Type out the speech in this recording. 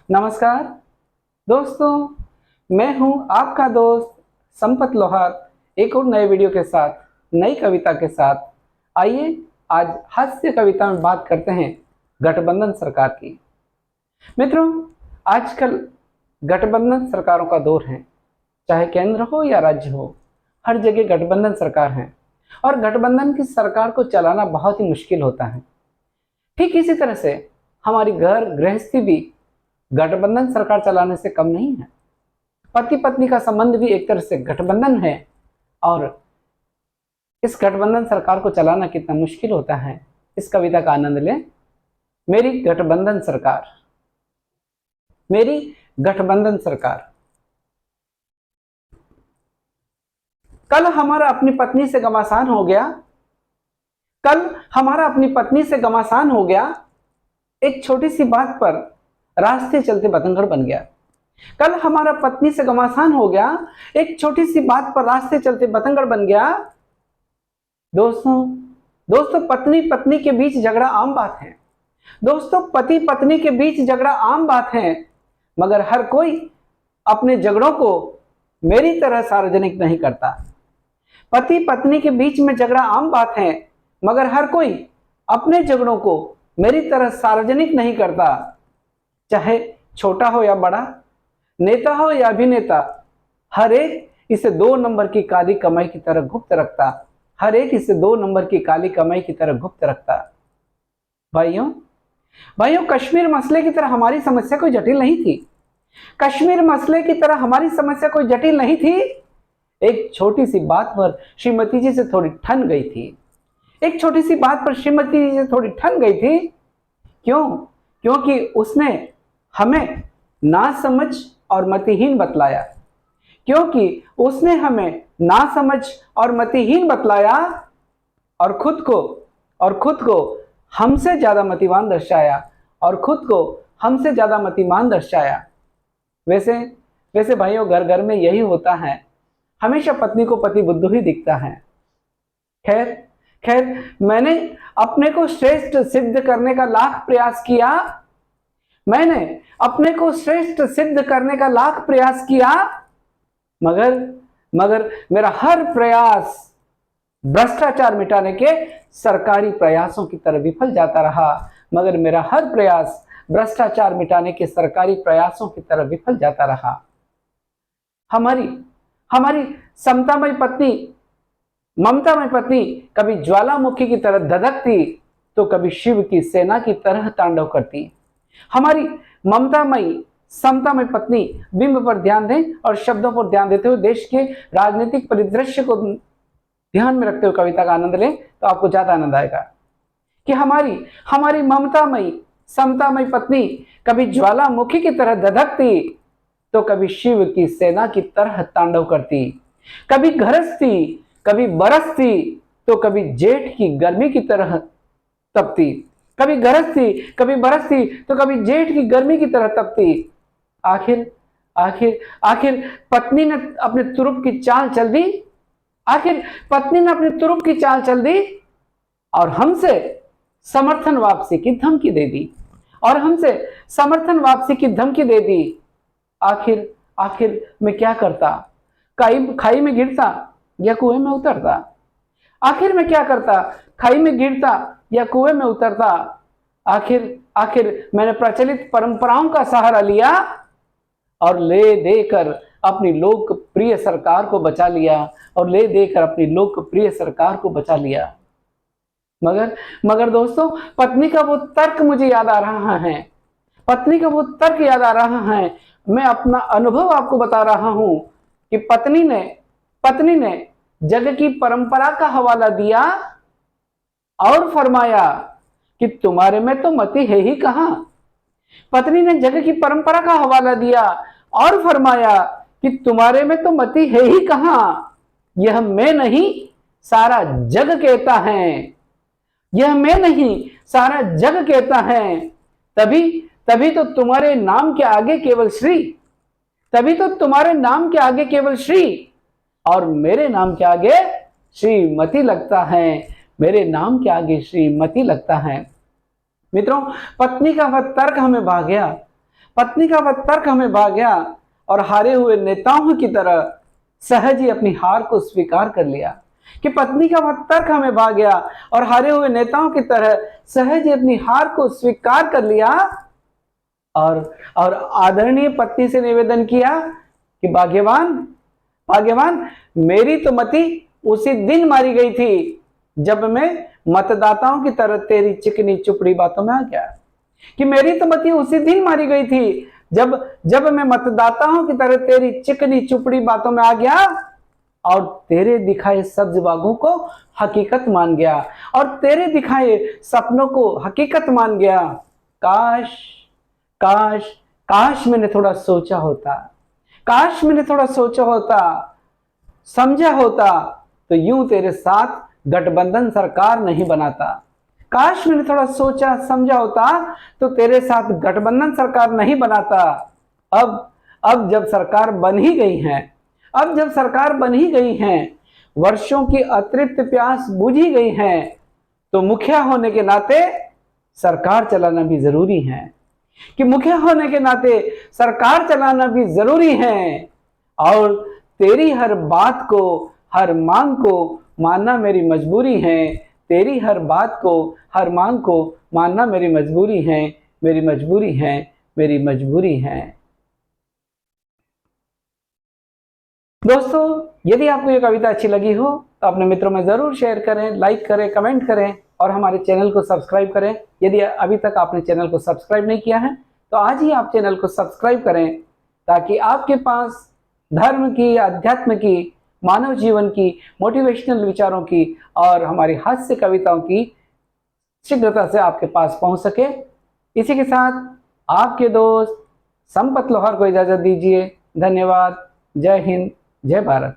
नमस्कार दोस्तों, मैं हूं आपका दोस्त संपत लोहार एक और नए वीडियो के साथ, नई कविता के साथ। आइए आज हास्य कविता में बात करते हैं गठबंधन सरकार की। मित्रों, आजकल गठबंधन सरकारों का दौर है। चाहे केंद्र हो या राज्य हो, हर जगह गठबंधन सरकार है और गठबंधन की सरकार को चलाना बहुत ही मुश्किल होता है। ठीक इसी तरह से हमारी घर गृहस्थी भी गठबंधन सरकार चलाने से कम नहीं है। पति पत्नी का संबंध भी एक तरह से गठबंधन है और इस गठबंधन सरकार को चलाना कितना मुश्किल होता है, इस कविता का आनंद लें। मेरी गठबंधन सरकार, मेरी गठबंधन सरकार। कल हमारा अपनी पत्नी से घमासान हो गया, कल हमारा अपनी पत्नी से घमासान हो गया। एक छोटी सी बात पर रास्ते चलते बतंगड़ बन गया। कल हमारा पत्नी से घमासान हो गया, एक छोटी सी बात पर रास्ते चलते बतंगड़ बन गया। दोस्तों दोस्तों पत्नी पत्नी के बीच झगड़ा आम बात है। दोस्तों पति पत्नी के बीच झगड़ा आम बात है, मगर हर कोई अपने झगड़ों को मेरी तरह सार्वजनिक नहीं करता। पति पत्नी के बीच में झगड़ा आम बात है, मगर हर कोई अपने झगड़ों को मेरी तरह सार्वजनिक नहीं करता। चाहे छोटा हो या बड़ा, नेता हो या अभिनेता, हर एक इसे 2 नंबर की काली कमाई की तरह गुप्त रखता। हर एक इसे 2 नंबर की काली कमाई की तरह गुप्त रखता। भाइयों भाइयों कश्मीर मसले की तरह हमारी समस्या कोई जटिल नहीं थी। कश्मीर मसले की तरह हमारी समस्या कोई जटिल नहीं थी। एक छोटी सी बात पर श्रीमती जी से थोड़ी ठन गई थी। एक छोटी सी बात पर श्रीमती जी से थोड़ी ठन गई थी। क्यों? क्योंकि उसने हमें नासमझ और मतिहीन बतलाया। क्योंकि उसने हमें नासमझ और मतिहीन बतलाया और खुद को हमसे ज्यादा मतिवान दर्शाया और खुद को हमसे ज्यादा मतिमान दर्शाया। वैसे भाइयों, घर घर में यही होता है। हमेशा पत्नी को पति बुद्धू ही दिखता है। खैर खैर मैंने अपने को श्रेष्ठ सिद्ध करने का लाख प्रयास किया। मैंने अपने को श्रेष्ठ सिद्ध करने का लाख प्रयास किया, मगर मेरा हर प्रयास भ्रष्टाचार मिटाने के सरकारी प्रयासों की तरह विफल जाता रहा। मगर मेरा हर प्रयास भ्रष्टाचार मिटाने के सरकारी प्रयासों की तरह विफल जाता रहा। हमारी समतामय पत्नी, ममतामय पत्नी कभी ज्वालामुखी की तरह धधकती तो कभी शिव की सेना की तरह तांडव करती। हमारी ममतामयी समतामय पत्नी बिंब पर ध्यान दें और शब्दों पर ध्यान देते हुए देश के राजनीतिक परिदृश्य को ध्यान में रखते हुए कविता का आनंद लें तो आपको ज्यादा आनंद आएगा कि हमारी ममतामयी समतामय पत्नी कभी ज्वालामुखी की तरह धधकती तो कभी शिव की सेना की तरह तांडव करती। कभी गरजती, कभी बरसती तो कभी जेठ की गर्मी की तरह तपती। कभी गरजती, कभी बरसती तो कभी जेठ की गर्मी की तरह तपती। आखिर पत्नी ने अपने तुरुप की चाल चल दी। आखिर पत्नी ने अपनी तुरुप की चाल चल दी और हमसे समर्थन वापसी की धमकी दे दी। और हमसे समर्थन वापसी की धमकी दे दी। आखिर मैं क्या करता? खाई में गिरता या कुएं में उतरता? आखिर मैं क्या करता? खाई में गिरता या कुएं में उतरता? आखिर मैंने प्रचलित परंपराओं का सहारा लिया और ले देकर अपनी लोकप्रिय सरकार को बचा लिया और ले देकर अपनी लोकप्रिय सरकार को बचा लिया। मगर दोस्तों, पत्नी का वो तर्क मुझे याद आ रहा है। पत्नी का वो तर्क याद आ रहा है। मैं अपना अनुभव आपको बता रहा हूं कि पत्नी ने जग की परंपरा का हवाला दिया और फरमाया कि तुम्हारे में तो मति है ही कहां। पत्नी ने जग की परंपरा का हवाला दिया और फरमाया कि तुम्हारे में तो मति है ही कहां। यह मैं नहीं सारा जग कहता है। यह मैं नहीं सारा जग कहता है। तभी तो तुम्हारे नाम के आगे केवल श्री। तभी तो तुम्हारे नाम के आगे केवल श्री और मेरे नाम के आगे श्रीमती लगता है। मेरे नाम के आगे श्रीमती लगता है। मित्रों, पत्नी का वह तर्क हमें भा गया। पत्नी का वह तर्क हमें भा गया और हारे हुए नेताओं की तरह सहज ही अपनी हार को स्वीकार कर लिया। कि पत्नी का वह तर्क हमें भा गया और हारे हुए नेताओं की तरह सहज ही अपनी हार को स्वीकार कर लिया और आदरणीय पत्नी से निवेदन किया कि भाग्यवान भाग्यवान, मेरी तो मति उसी दिन मारी गई थी जब मैं मतदाताओं की तरह तेरी चिकनी चुपड़ी बातों में आ गया। कि मेरी तो मति उसी दिन मारी गई थी जब मैं मतदाताओं की तरह तेरी चिकनी चुपड़ी बातों में आ गया और तेरे दिखाए सब्ज बागों को हकीकत मान गया और तेरे दिखाए सपनों को हकीकत मान गया। काश काश काश मैंने थोड़ा सोचा होता, काश मैंने थोड़ा सोचा होता, समझा होता तो यूं तेरे साथ गठबंधन सरकार नहीं बनाता। काश मैंने थोड़ा सोचा समझा होता तो तेरे साथ गठबंधन सरकार नहीं बनाता। अब जब सरकार बन ही गई है, अब जब सरकार बन ही गई है, वर्षों की अतृप्त प्यास बुझ ही गई है, तो मुखिया होने के नाते सरकार चलाना भी जरूरी है। कि मुखिया होने के नाते सरकार चलाना भी जरूरी है और तेरी हर बात को, हर मांग को मानना मेरी मजबूरी है। तेरी हर बात को, हर मांग को मानना मेरी मजबूरी है, मेरी मजबूरी है, मेरी मजबूरी है। दोस्तों, यदि आपको ये कविता अच्छी लगी हो तो अपने मित्रों में जरूर शेयर करें, लाइक करें, कमेंट करें और हमारे चैनल को सब्सक्राइब करें। यदि अभी तक आपने चैनल को सब्सक्राइब नहीं किया है तो आज ही आप चैनल को सब्सक्राइब करें ताकि आपके पास धर्म की, अध्यात्म की, मानव जीवन की, मोटिवेशनल विचारों की और हमारी हास्य कविताओं की शीघ्रता से आपके पास पहुंच सके। इसी के साथ आपके दोस्त संपत लोहार को इजाजत दीजिए। धन्यवाद। जय हिंद, जय भारत।